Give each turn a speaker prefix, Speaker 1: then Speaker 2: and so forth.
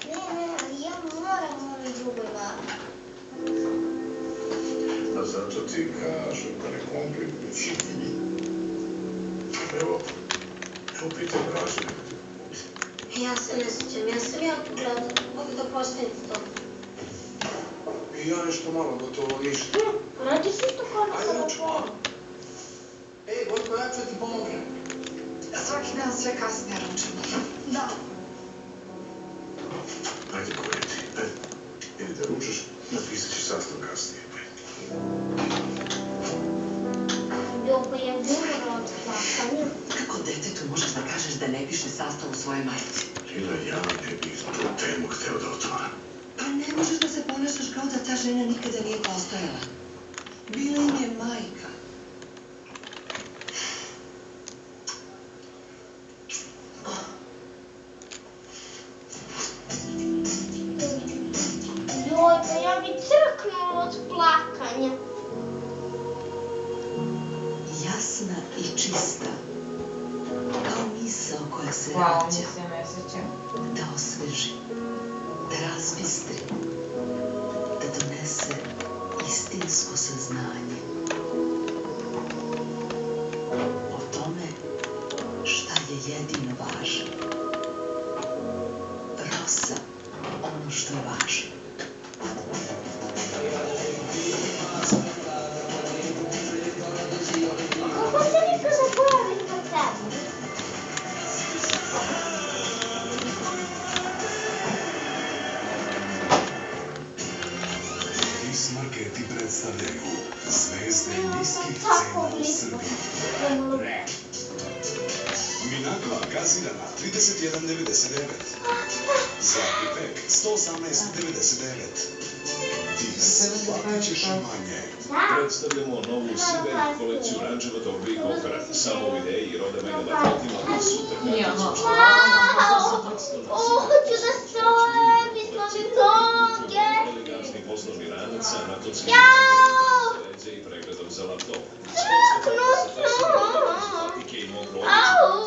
Speaker 1: Ne, ali ja moram ovoj drugoj vabi.
Speaker 2: A zato ti kažem da ne komplikujući. Evo pitaj Bražu.
Speaker 1: Ja se ne sjećam, ja sam jako gledala. Mogu da postavim to.
Speaker 2: I ja nešto malo, gotovo ništa.
Speaker 1: Radi se isto kao na samopolu.
Speaker 2: Ej, Vojko, ja ću ti pomognem.
Speaker 3: Svaki dan sve kasnije ručamo. Da.
Speaker 2: Ajde, Koreti, idi da ručaš, napisat ćeš sastav kasnije.
Speaker 1: Ljubo je umrla od plakanja.
Speaker 3: Kako detetu možeš da kažeš da ne piše sastav u svojoj majici?
Speaker 2: Lila, ja ne bih tu temu hteo da otvoram.
Speaker 3: Pa ne možeš da se ponašaš kao da ta žena nikada nije postojala. Bila im je majka.
Speaker 1: Joj, pa ja bi crknula od plakanja.
Speaker 3: Jasna i čista. Kao misao koja se
Speaker 4: Wow,
Speaker 3: rađa.
Speaker 4: mi se ne sjećam.
Speaker 3: Da osveži. Da razbistri. Da donese istinsko saznanje. O tome šta je jedino važno. Rosa, ono što je važno.
Speaker 1: Kako se nikada pojavi kod tebe?
Speaker 5: Vis Marketi predstavljaju zvezde niskih
Speaker 1: Tako
Speaker 5: cena u
Speaker 1: blisko.
Speaker 5: Srbiji. Minagla gazirana 31,99. Zlatni pek 118,99. Tis, platit ćeš manje.
Speaker 6: Predstavljamo novu Siber kolekciju rančevatog i kofera. Samo u ideji i roda megabajtima i super karticu.
Speaker 1: Hoću da stoje, mi smo mi noge.
Speaker 6: Elegantni poslovni ranac sa anatolskim
Speaker 1: Jao!
Speaker 6: i pregledom za laptop.
Speaker 1: Crknu sam.
Speaker 6: Patike i mokro
Speaker 1: Au!